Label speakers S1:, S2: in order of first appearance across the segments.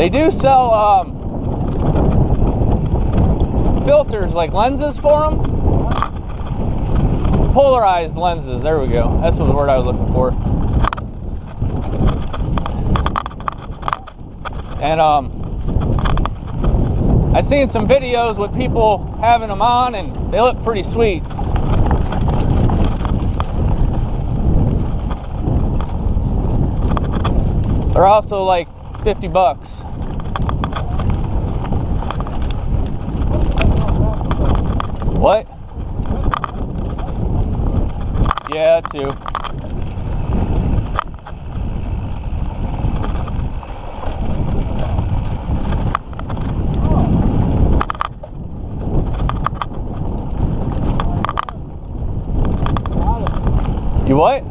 S1: They do sell filters, like lenses for them. Polarized lenses, there we go. That's the word I was looking for. And I've seen some videos with people having them on, and they look pretty sweet. They're also like 50 bucks. What? Yeah, too. You what?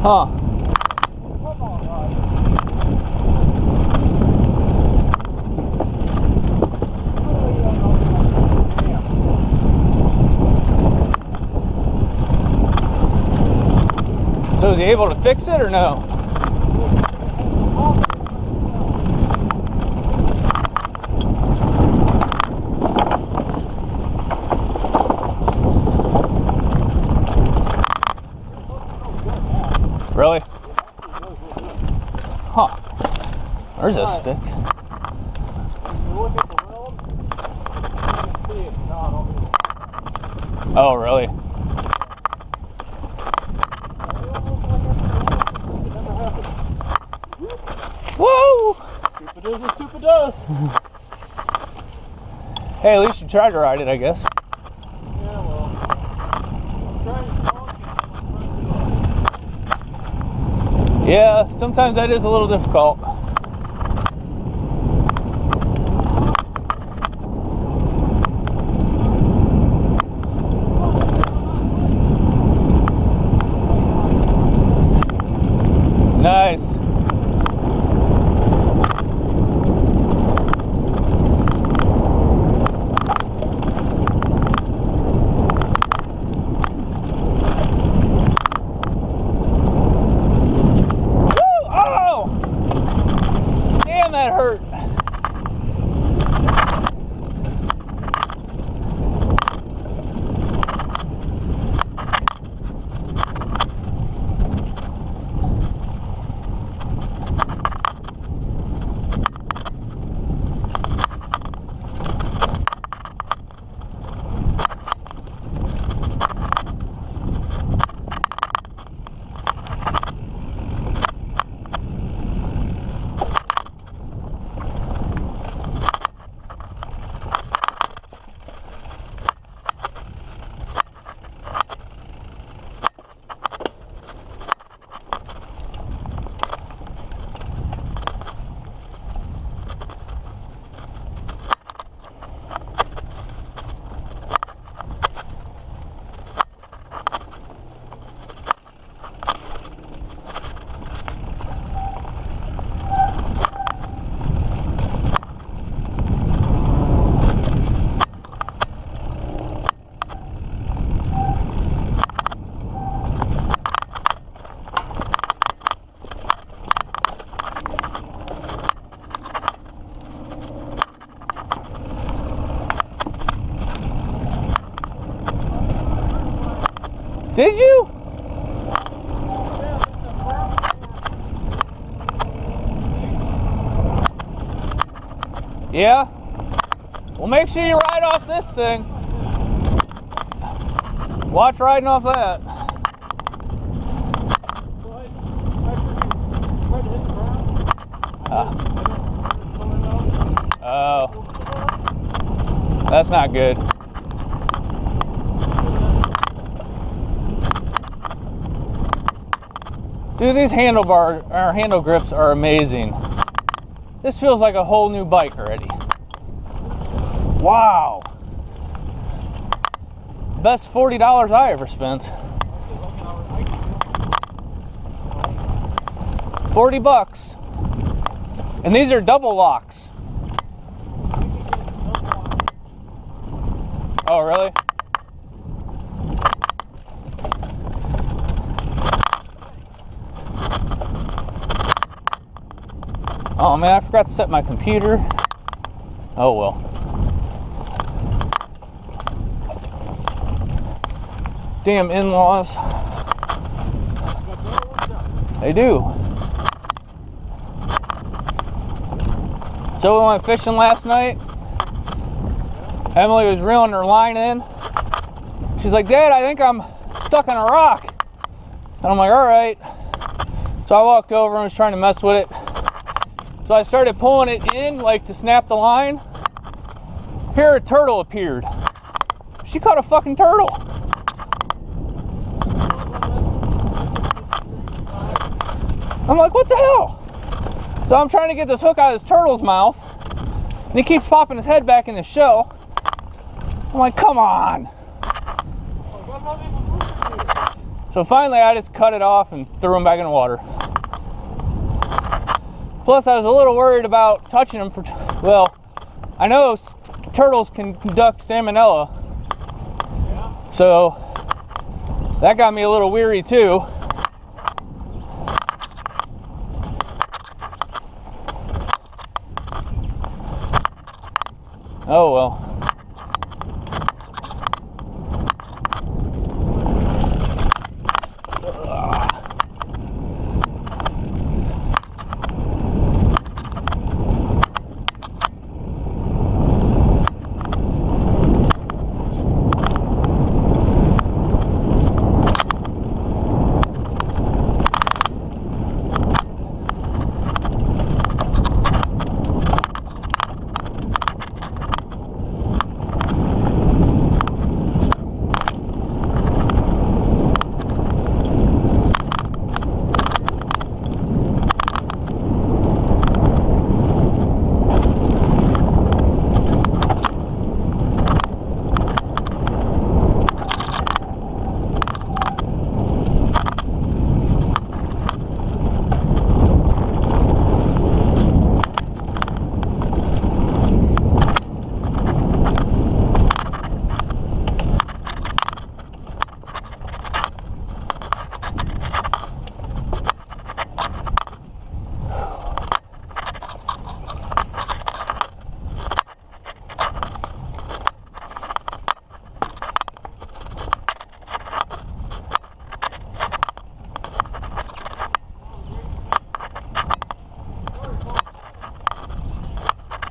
S1: Huh. So is he able to fix it or no? Really? Huh. There's a stick.
S2: If you look at the weld, you can see it not on the...
S1: Oh, really? Woo!
S2: Stupid is what stupid does.
S1: Hey, at least you tried to ride it, I guess.
S2: Yeah, well.
S1: Yeah, sometimes that is a little difficult. Nice. That hurt. Did you? Yeah? Well, make sure you ride off this thing. Watch riding off that. Oh. That's not good. Dude, these handle grips are amazing. This feels like a whole new bike already. Wow. Best $40 I ever spent. 40 bucks. And these are double locks. Oh, really? Oh man, I forgot to set my computer. Oh well. Damn in-laws. They do. So we went fishing last night. Emily was reeling her line in. She's like, Dad, I think I'm stuck on a rock. And I'm like, all right. So I walked over and was trying to mess with it. So I started pulling it in, like to snap the line. Here a turtle appeared. She caught a fucking turtle. I'm like, what the hell? So I'm trying to get this hook out of this turtle's mouth. And he keeps popping his head back in the shell. I'm like, come on. So finally I just cut it off and threw him back in the water. Plus I was a little worried about touching him for, well, I know turtles can conduct salmonella. Yeah. So that got me a little weary too. Oh well.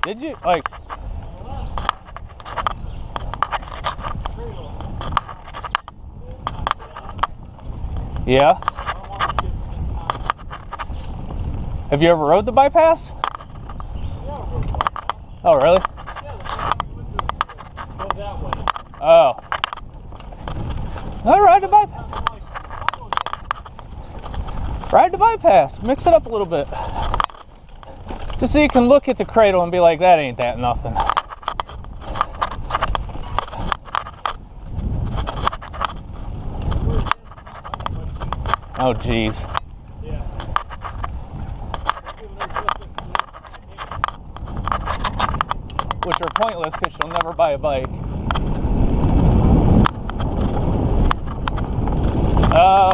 S1: Did you? Like... Yeah? Have you ever rode the bypass? Oh, really? Oh. No, ride the bypass. Ride the bypass. Mix it up a little bit. Just so you can look at the cradle and be like, that ain't that nothing. Oh, geez. Which are pointless because she'll never buy a bike. Oh.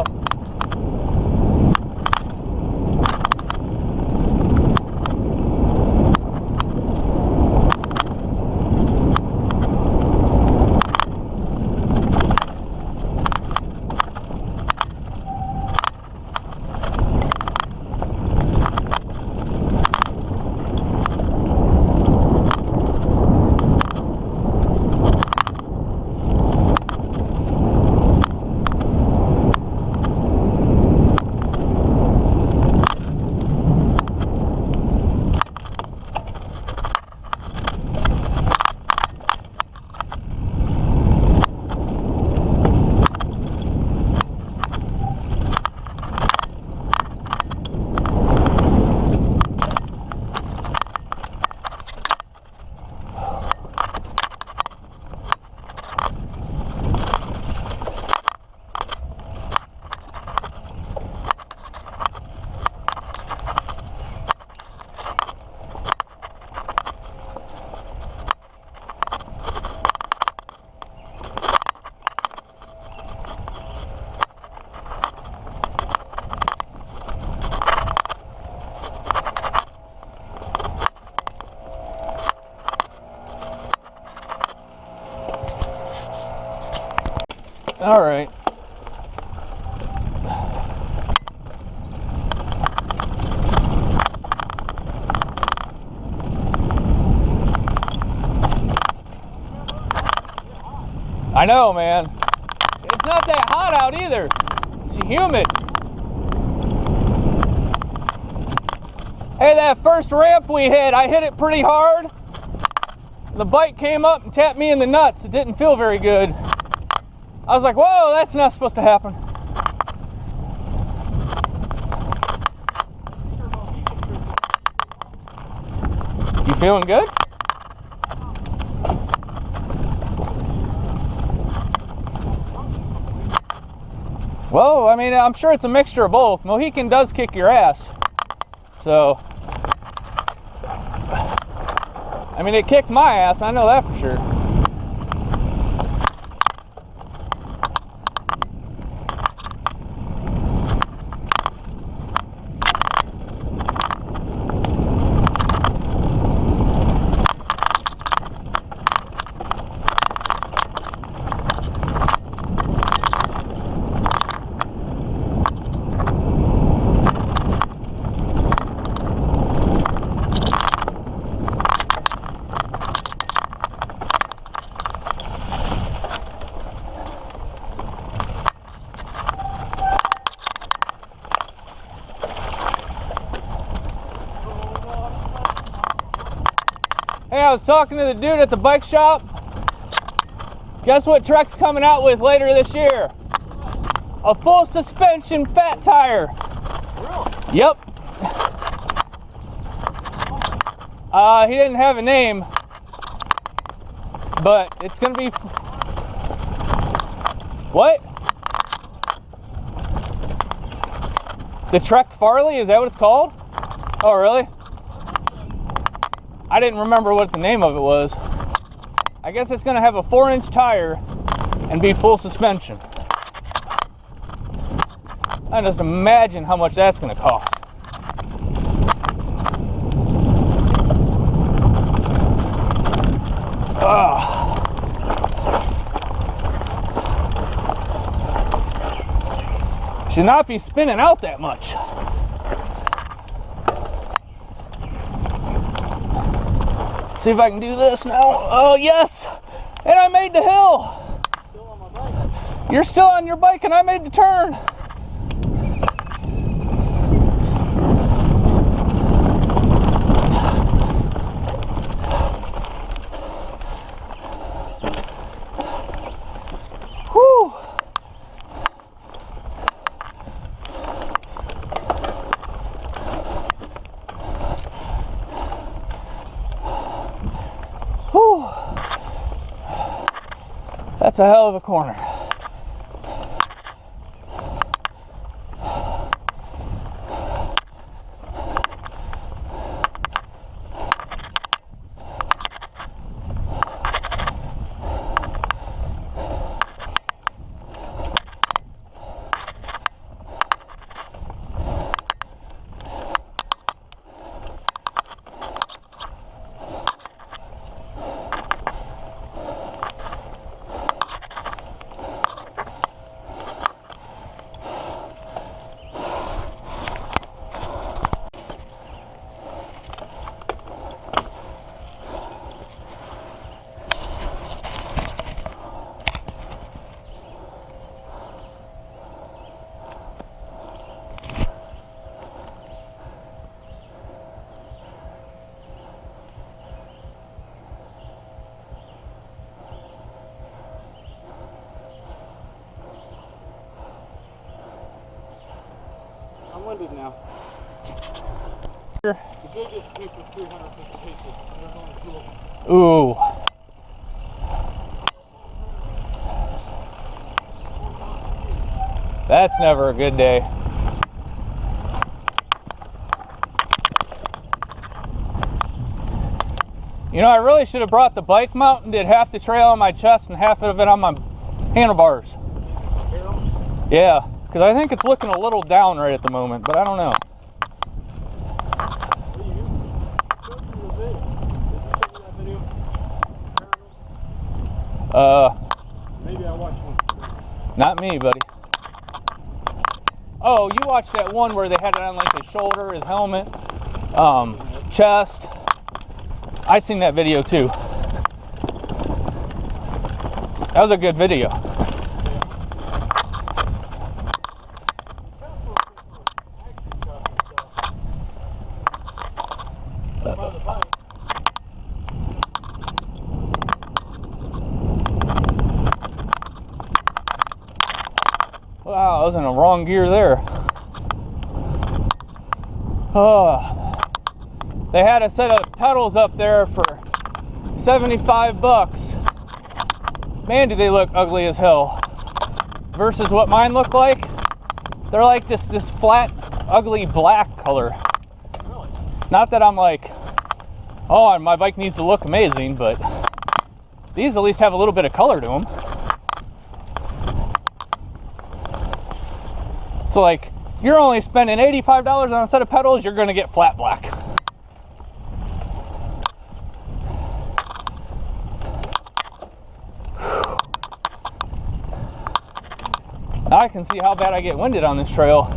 S1: All right. I know, man. It's not that hot out either. It's humid. Hey, that first ramp we hit, I hit it pretty hard. The bike came up and tapped me in the nuts. It didn't feel very good. I was like, whoa, that's not supposed to happen. You feeling good? Well, I mean, I'm sure it's a mixture of both. Mohican does kick your ass. So, I mean, it kicked my ass, I know that for sure. Hey, I was talking to the dude at the bike shop. Guess what Trek's coming out with later this year? A full suspension fat tire.
S2: Really?
S1: Yep. He didn't have a name, but it's gonna be... What? The Trek Farley, is that what it's called? Oh, really? I didn't remember what the name of it was. I guess it's gonna have a 4-inch tire and be full suspension. I just imagine how much that's gonna cost. Should not be spinning out that much. See if I can do this now. Oh, yes! And I made the hill!
S2: Still on my bike.
S1: You're still on your bike and I made the turn. Whew! Whew! That's a hell of a corner.
S2: I'm winded now.
S1: Sure.
S2: The biggest kick was 350 paces. There's only 2 of them.
S1: Ooh. That's never a good day. You know, I really should have brought the bike mount and did half the trail on my chest and half of it on my handlebars. Yeah, because I think it's looking a little down right at the moment, but I don't know.
S2: Maybe I watched one.
S1: Not me, buddy. Oh, you watched that one where they had it on like his shoulder, his helmet, chest. I seen that video too. That was a good video. Wow, I was in the wrong gear there. Oh, they had a set of pedals up there for $75. Man, do they look ugly as hell. Versus what mine look like. They're like this flat, ugly black color.
S2: Really?
S1: Not that I'm like, oh, my bike needs to look amazing, but these at least have a little bit of color to them. So like, you're only spending $85 on a set of pedals, you're gonna get flat black. Now I can see how bad I get winded on this trail.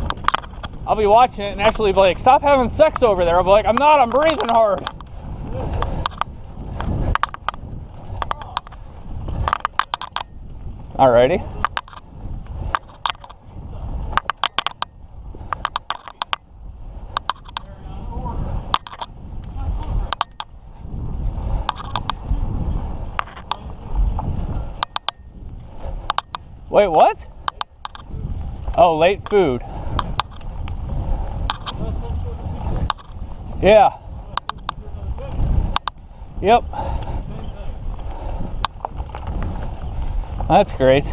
S1: I'll be watching it and actually be like, stop having sex over there. I'll be like, I'm not, I'm breathing hard. Alrighty. Wait, what? Oh, late food. Yeah. Yep. That's great.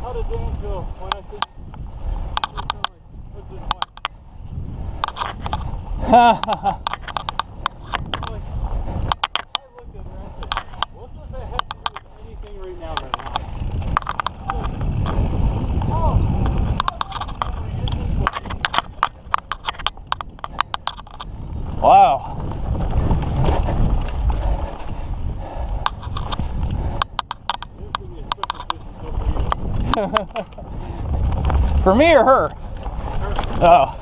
S2: How did Dan feel when I said you sound like husband and wife? Like, I looked at her and I said, what does that have to do with anything right now?
S1: Wow. For me or her? Oh.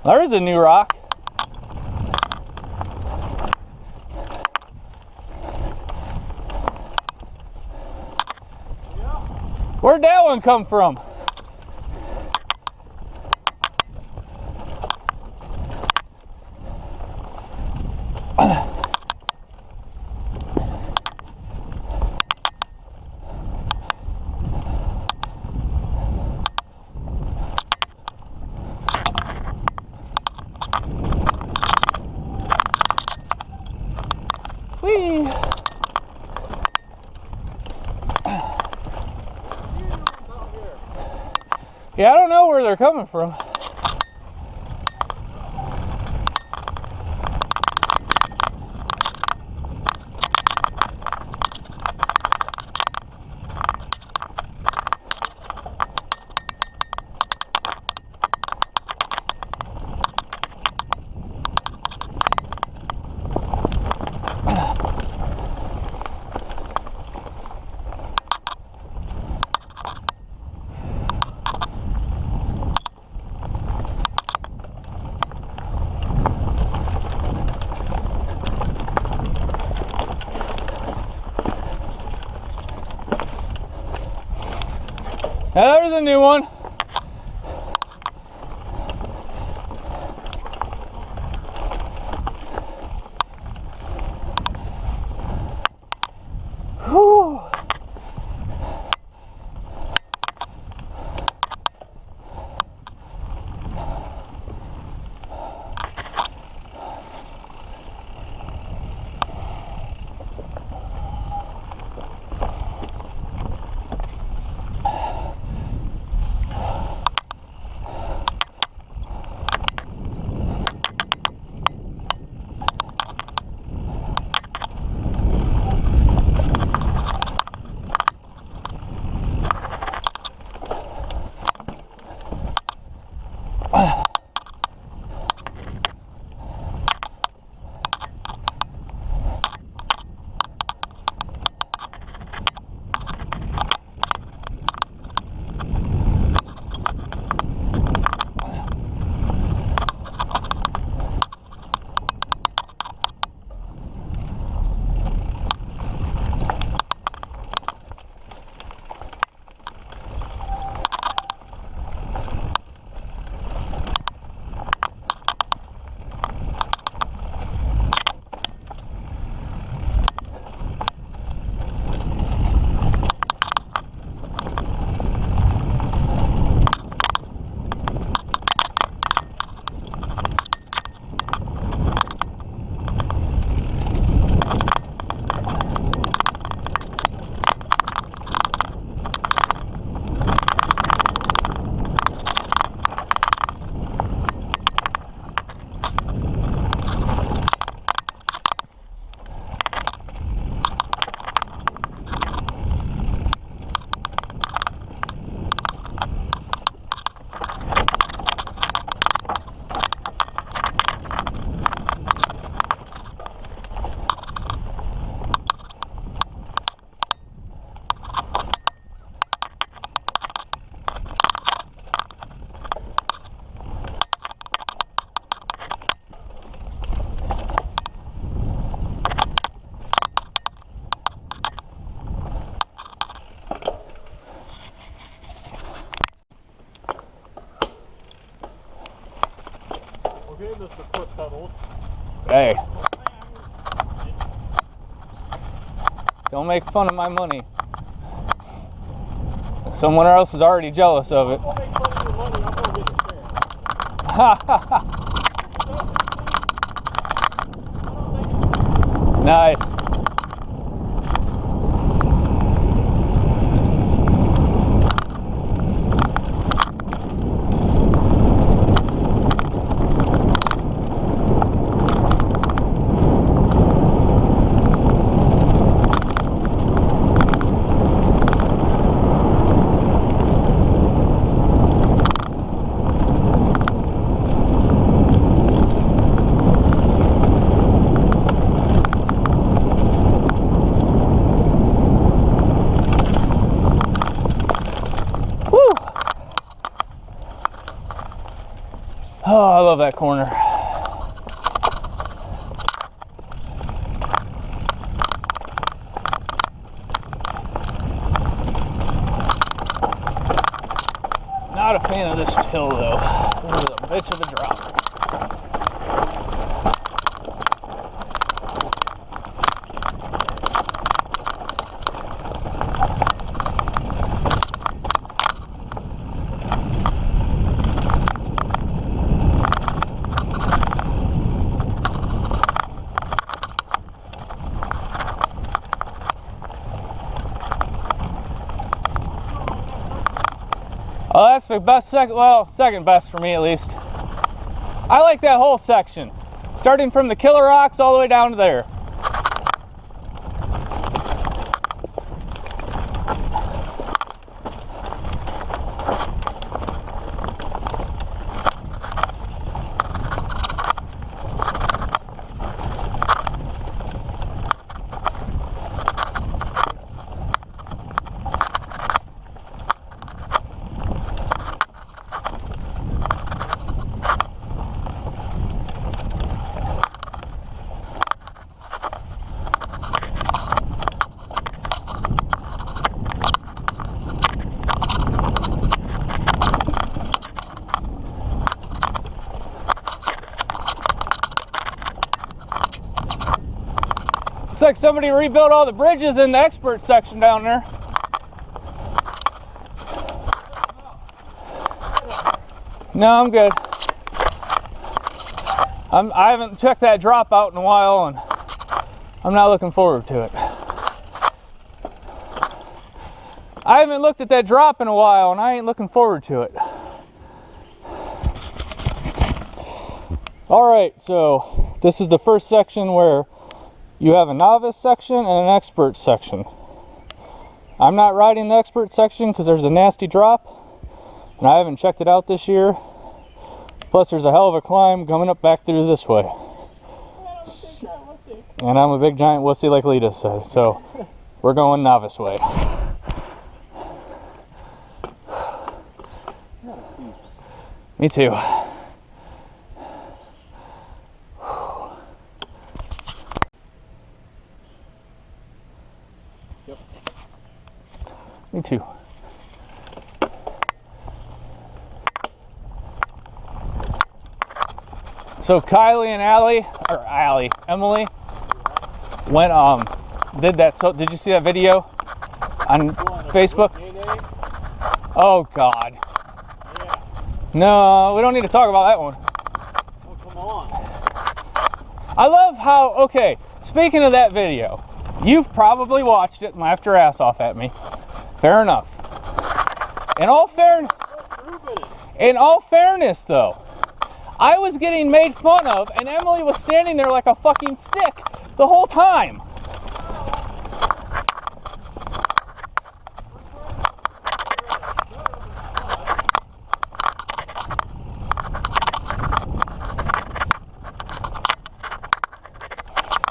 S1: There's a new rock. Where'd that one come from? Whee! Yeah, I don't know where they're coming from. There's a new one. Whew.
S2: just the foot pedals.
S1: Hey. Don't make fun of my money. Someone else is already jealous of it.
S2: I'll make fun of your money, I'm gonna get a share.
S1: Ha ha ha. Nice. Oh, I love that corner. Not a fan of this hill though. This is a bitch of a drop. Oh, that's the best second best for me at least. I like that whole section, starting from the Killer Rocks all the way down to there. Looks like somebody rebuilt all the bridges in the expert section down there. No, I'm good. I haven't checked that drop out in a while, and I'm not looking forward to it. I haven't looked at that drop in a while, and I ain't looking forward to it. All right, so this is the first section where you have a novice section and an expert section. I'm not riding the expert section because there's a nasty drop, and I haven't checked it out this year. Plus, there's a hell of a climb coming up back through this way. And I'm a big giant wussy like Lita said, so we're going novice way. Me too.
S2: Yep.
S1: Me too. So Kylie and Emily went did that. So did you see that video on Facebook? Oh God.
S2: Yeah.
S1: No, we don't need to talk about that one.
S2: Oh, come on.
S1: I love how, okay, speaking of that video, you've probably watched it and laughed your ass off at me. Fair enough. In all fairness though, I was getting made fun of and Emily was standing there like a fucking stick the whole time.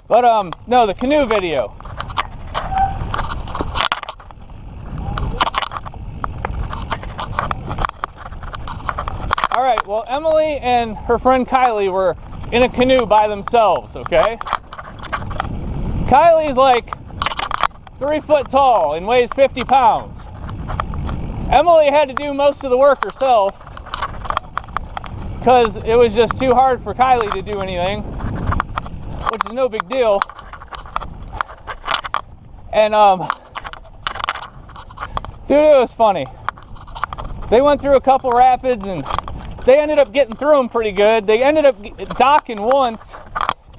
S1: But no, the canoe video. All right, well, Emily and her friend Kylie were in a canoe by themselves, okay? Kylie's like 3 foot tall and weighs 50 pounds. Emily had to do most of the work herself. because it was just too hard for Kylie to do anything, which is no big deal. And dude, it was funny. They went through a couple rapids and they ended up getting through them pretty good. They ended up docking once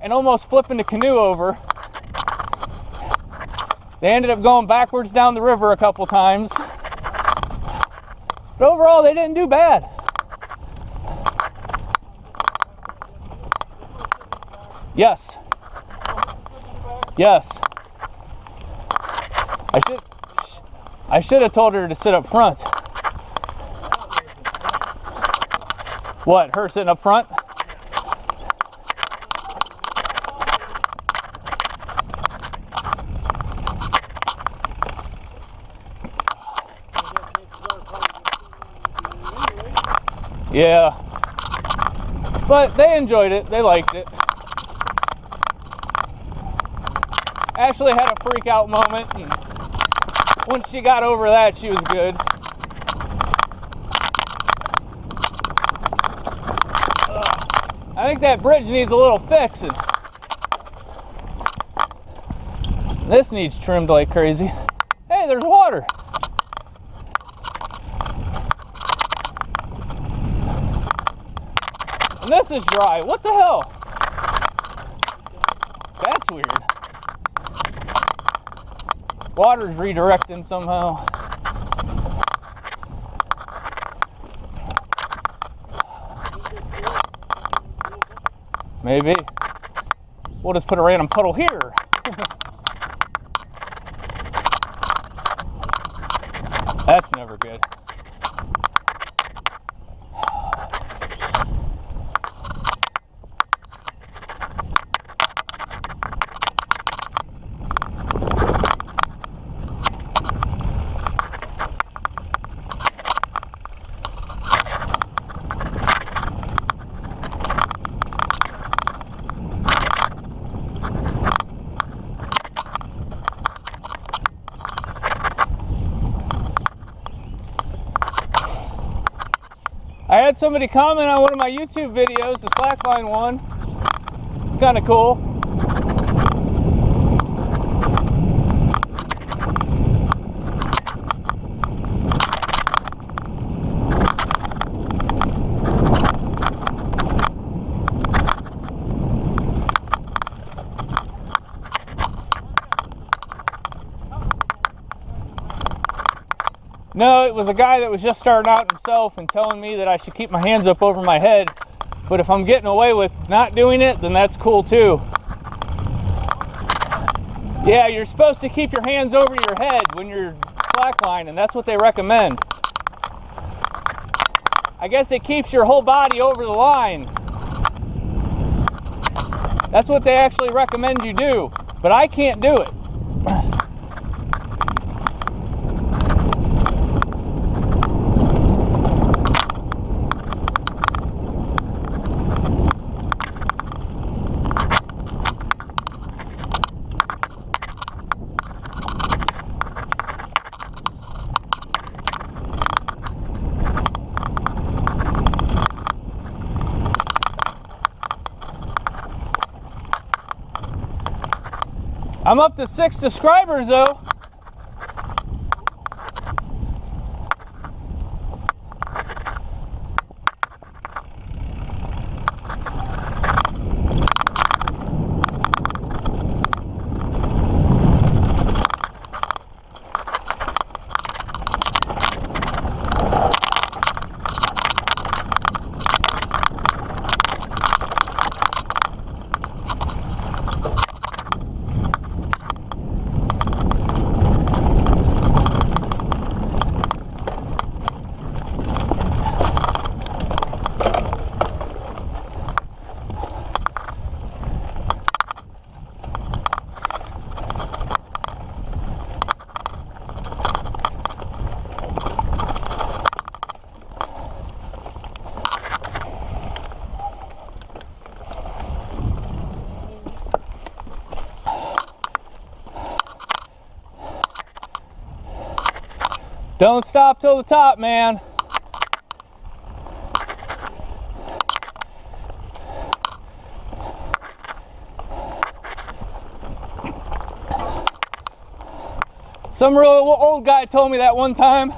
S1: and almost flipping the canoe over. They ended up going backwards down the river a couple times. But overall, they didn't do bad. Yes. Yes. I should have told her to sit up front. What, her sitting up front? Yeah. But they enjoyed it. They liked it. Ashley had a freak out moment, and once she got over that, she was good. I think that bridge needs a little fixing. This needs trimmed like crazy. Hey, there's water. And this is dry. What the hell? That's weird. Water's redirecting somehow. Maybe. We'll just put a random puddle here. That's never good. I had somebody comment on one of my YouTube videos, the slackline one. Kind of cool. No, it was a guy that was just starting out himself and telling me that I should keep my hands up over my head. But if I'm getting away with not doing it, then that's cool too. Yeah, you're supposed to keep your hands over your head when you're slacklining. That's what they recommend. I guess it keeps your whole body over the line. That's what they actually recommend you do. But I can't do it. I'm up to 6 subscribers though. Don't stop till the top, man. Some real old guy told me that one time,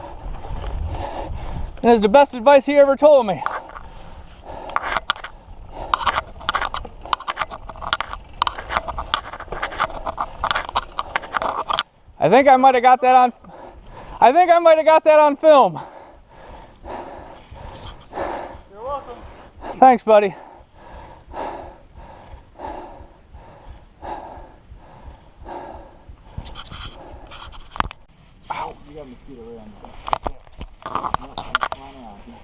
S1: and it's the best advice he ever told me. I think I might have got that on film.
S2: You're welcome.
S1: Thanks, buddy.
S2: Oh, you got a mosquito right on the back.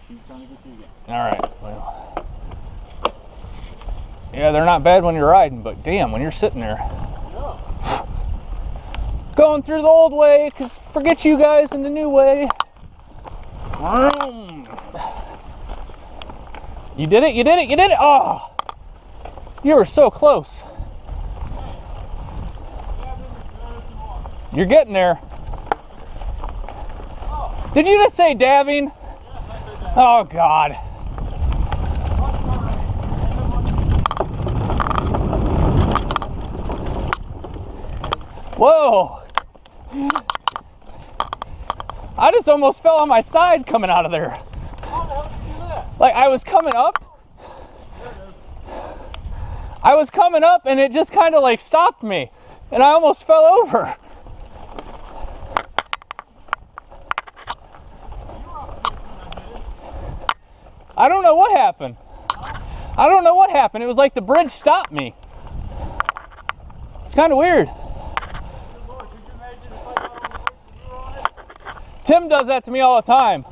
S2: He's trying to get you again.
S1: All right. Well, yeah, they're not bad when you're riding, but damn, when you're sitting there.
S2: No.
S1: Going through the old way, because forget you guys in the new way. You did it, you did it, you did it. Oh, you were so close. You're getting there. Did you just say dabbing?
S2: Yes, I said that.
S1: Oh, God. Whoa. I just almost fell on my side coming out of there.
S2: How the hell did you do that?
S1: Like, I was coming up.
S2: There it is.
S1: I was coming up and it just kind of like stopped me. And I almost fell over. I don't know what happened. I don't know what happened. It was like the bridge stopped me. It's kind of weird.
S2: Lord, could you imagine if I got on the brakes and you were on it?
S1: Tim does that to me all the time.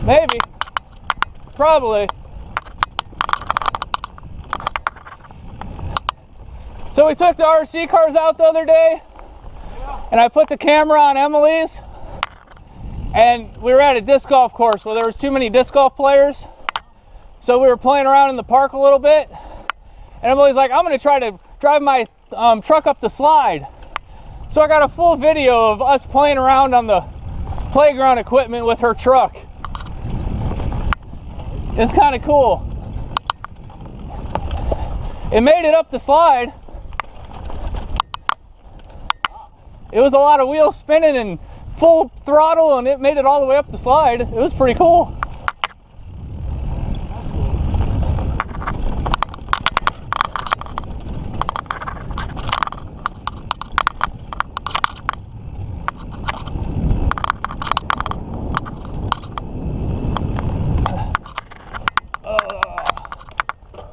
S1: Maybe. Probably. So we took the RC cars out the other day, and I put the camera on Emily's, and we were at a disc golf course where there was too many disc golf players. So we were playing around in the park a little bit, and Emily's like, I'm gonna try to drive my truck up the slide. So I got a full video of us playing around on the playground equipment with her truck. It's kind of cool. It made it up the slide. It was a lot of wheels spinning and full throttle, and it made it all the way up the slide. It was pretty cool.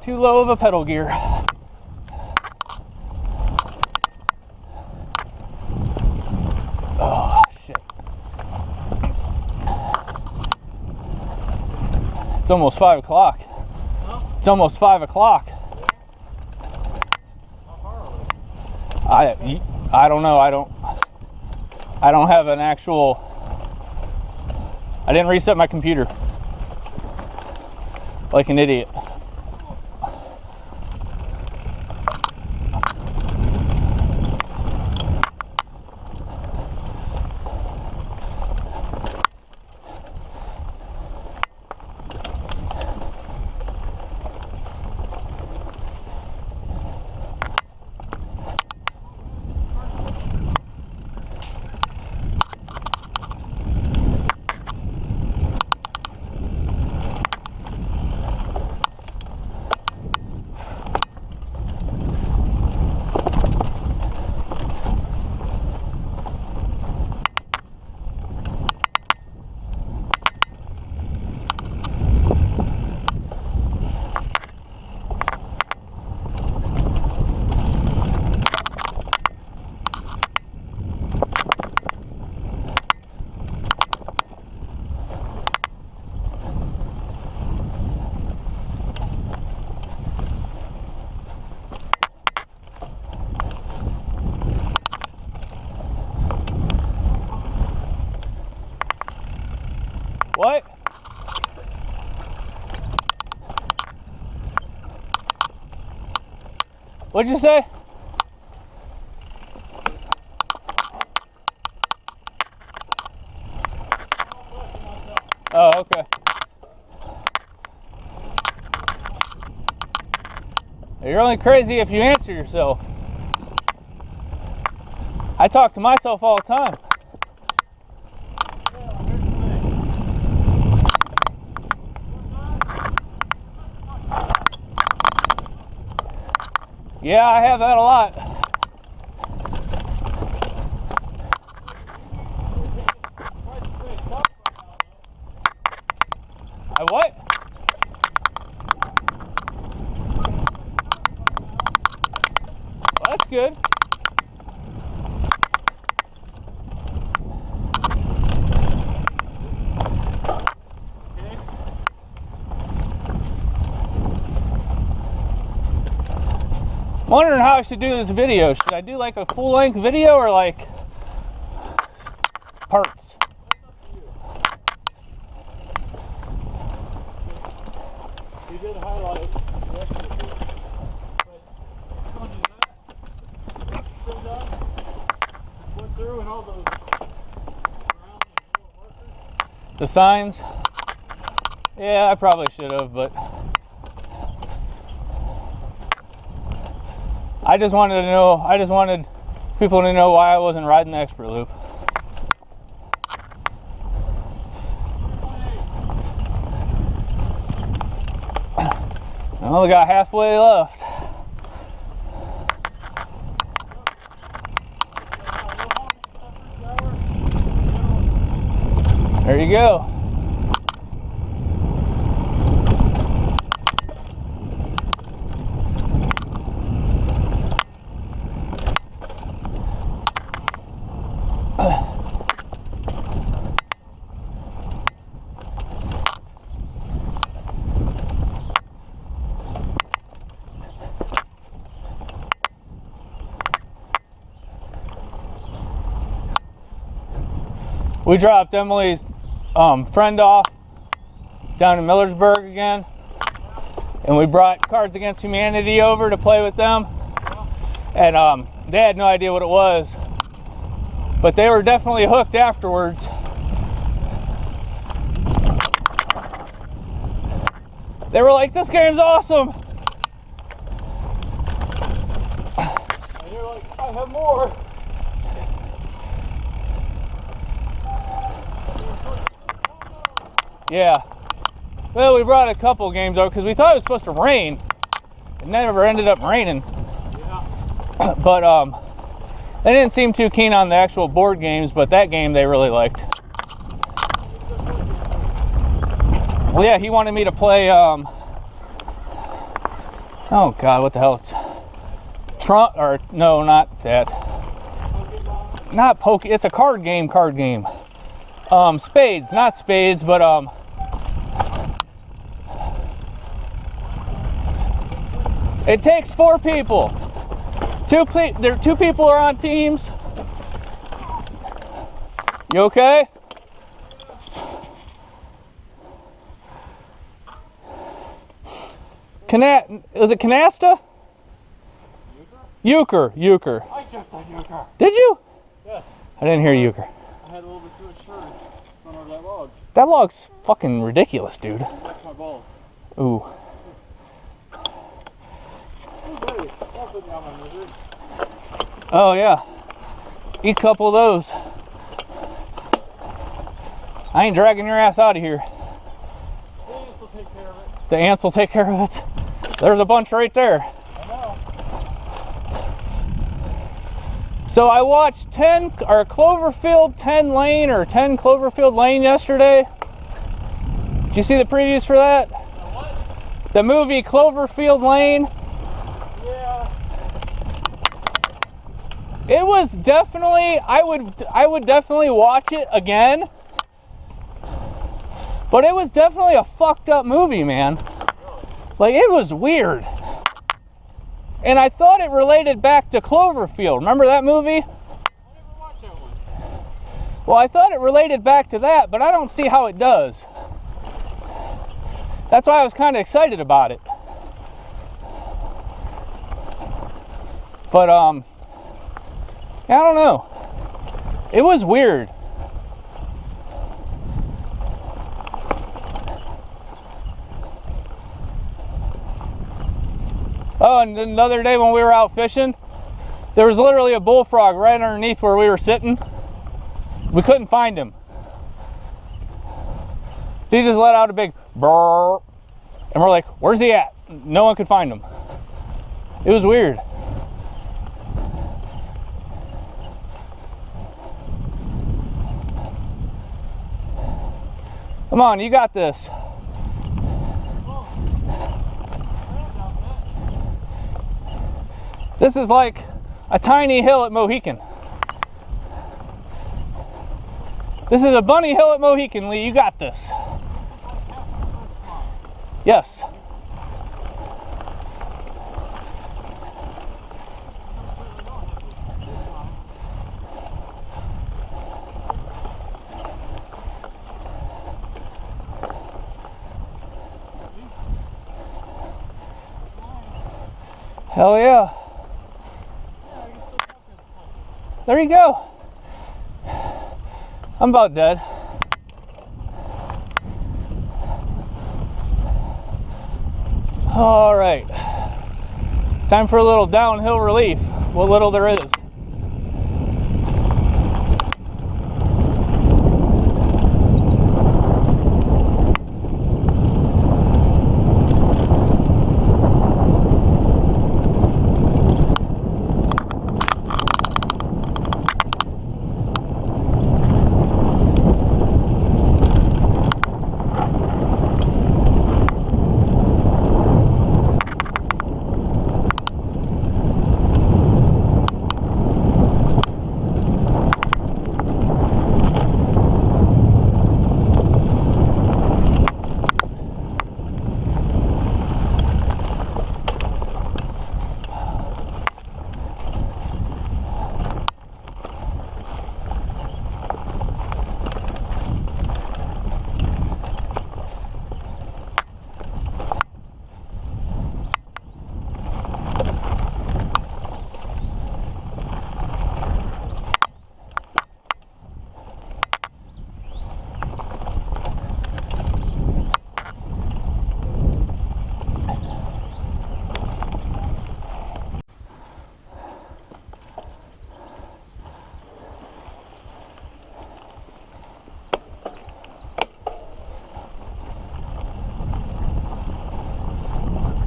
S1: Too low of a pedal gear. Oh, shit. It's almost 5 o'clock.
S2: Huh?
S1: It's almost 5 o'clock.
S2: How far are we?
S1: I don't know. I don't have an actual. I didn't reset my computer. Like an idiot. What? What'd you say? Oh, okay. You're only crazy if you answer yourself. I talk to myself all the time. Yeah, I have that a lot. I what? Well, that's good. I'm wondering how I should do this video. Should I do like a full-length video or like parts?
S2: You did highlight the extra bit, but don't do that. Still done. Just went through and all those round and little markers.
S1: The signs? Yeah, I probably should have, but I just wanted people to know why I wasn't riding the expert loop. I only got halfway left. There you go. We dropped Emily's friend off down in Millersburg again, and we brought Cards Against Humanity over to play with them, and they had no idea what it was, but they were definitely hooked afterwards. They were like, "This game's awesome!"
S2: And you're like, I have more.
S1: Yeah. Well, we brought a couple games over because we thought it was supposed to rain. It never ended up raining.
S2: Yeah.
S1: But they didn't seem too keen on the actual board games, but that game they really liked. Well, yeah, he wanted me to play, oh God, what the hell? It's Trump, or no, not that. Not Poke, it's a card game. Spades, not spades, but it takes 4 people. Two people are on teams. You okay? Is it canasta? Euchre.
S2: I just said euchre.
S1: Did you?
S2: Yes.
S1: I didn't hear euchre.
S2: I had a little bit too much sugar in front of that log.
S1: That log's fucking ridiculous, dude.
S2: That's my balls.
S1: Ooh.
S2: Oh, buddy. Don't put me on my misery.
S1: Oh yeah. Eat a couple of those. I ain't dragging your ass out of here.
S2: The ants will take care of it.
S1: The ants will take care of it. There's a bunch right there.
S2: I know.
S1: So I watched Cloverfield 10 Lane or 10 Cloverfield Lane yesterday. Did you see the previews for that?
S2: What?
S1: The movie Cloverfield Lane.
S2: Yeah.
S1: It was definitely, I would definitely watch it again. But it was definitely a fucked up movie, man. Like, it was weird. And I thought it related back to Cloverfield. Remember that movie?
S2: I never watched that one.
S1: Well, I thought it related back to that, but I don't see how it does. That's why I was kind of excited about it. But, I don't know. It was weird. Oh, and then the other day when we were out fishing, there was literally a bullfrog right underneath where we were sitting. We couldn't find him. He just let out a big brrr, and we're like, where's he at? No one could find him. It was weird. Come on, you got this. This is like a tiny hill at Mohican. This is a bunny hill at Mohican, Lee. You got this. Yes. Hell yeah. There you go. I'm about dead. All right. Time for a little downhill relief. What little there is.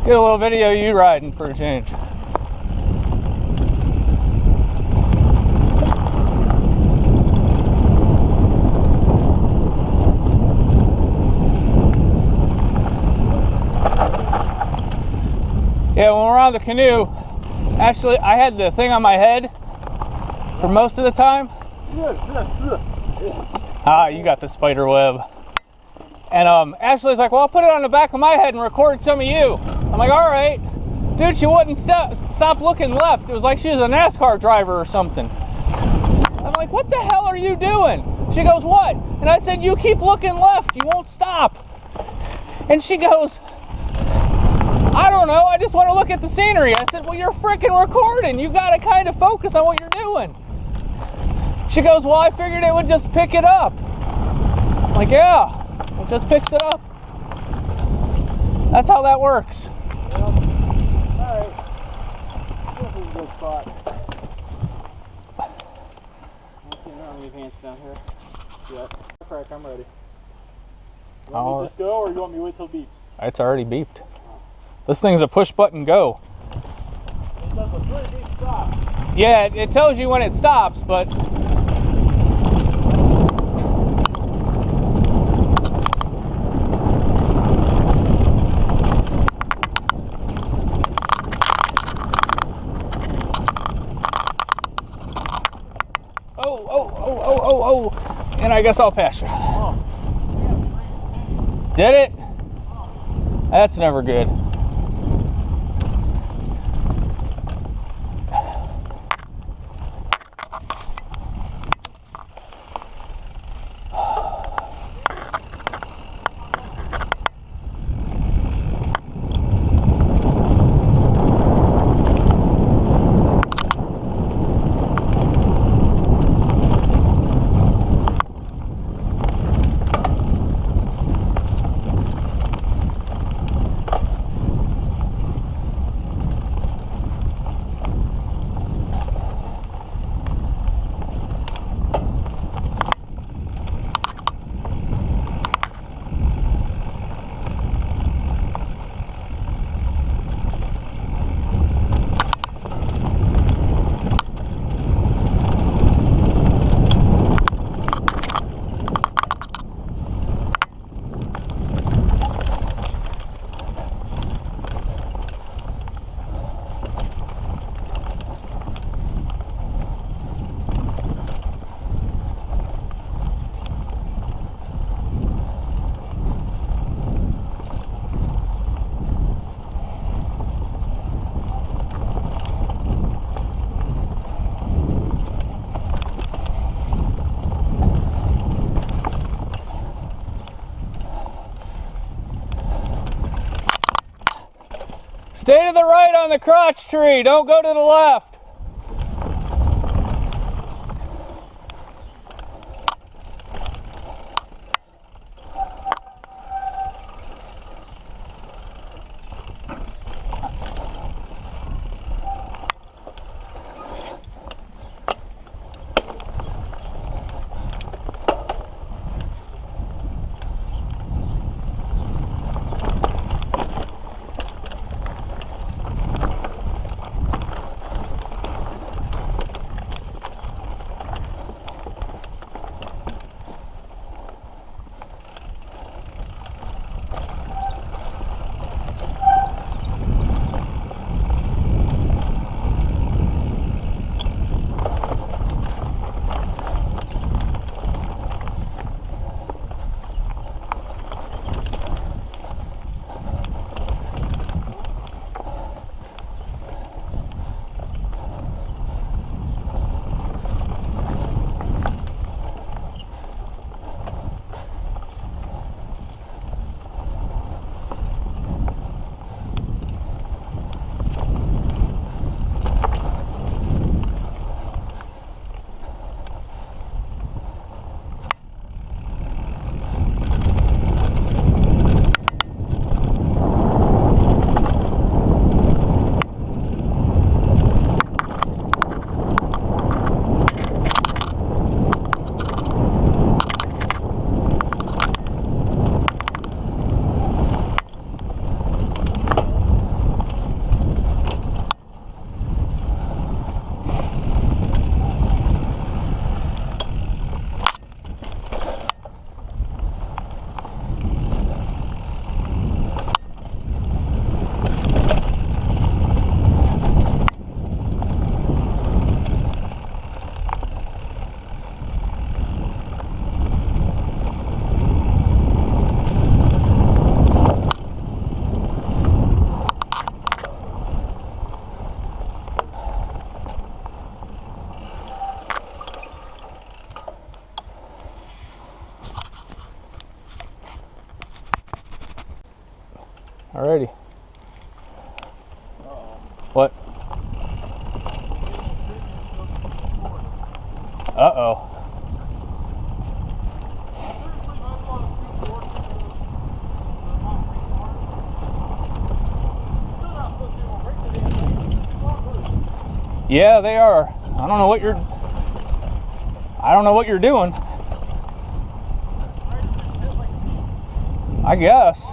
S1: Get a little video of you riding for a change. Yeah, when we're on the canoe, actually I had the thing on my head for most of the time. Ah, you got the spider web. And Ashley's like, well, I'll put it on the back of my head and record some of you. I'm like, all right. Dude, she wouldn't stop looking left. It was like she was a NASCAR driver or something. I'm like, what the hell are you doing? She goes, what? And I said, you keep looking left. You won't stop. And she goes, I don't know. I just want to look at the scenery. I said, well, you're freaking recording. You got to kind of focus on what you're doing. She goes, well, I figured it would just pick it up. I'm like, yeah. It just picks it up. That's how that works.
S2: Well, alright. This is a good spot. Let's see, no any pants down here. Yep. Crack, I'm ready. You want me to just go, or you want me to wait till it beeps?
S1: It's already beeped. This thing's a push button go.
S2: It does a pretty deep stop.
S1: Yeah, it tells you when it stops, but oh, and I guess I'll pass you.
S2: Oh.
S1: Did it? That's never good. Stay to the right on the crotch tree. Don't go to the left. Alrighty. What? Uh-oh. Yeah, they are. I don't know what you're doing. I guess.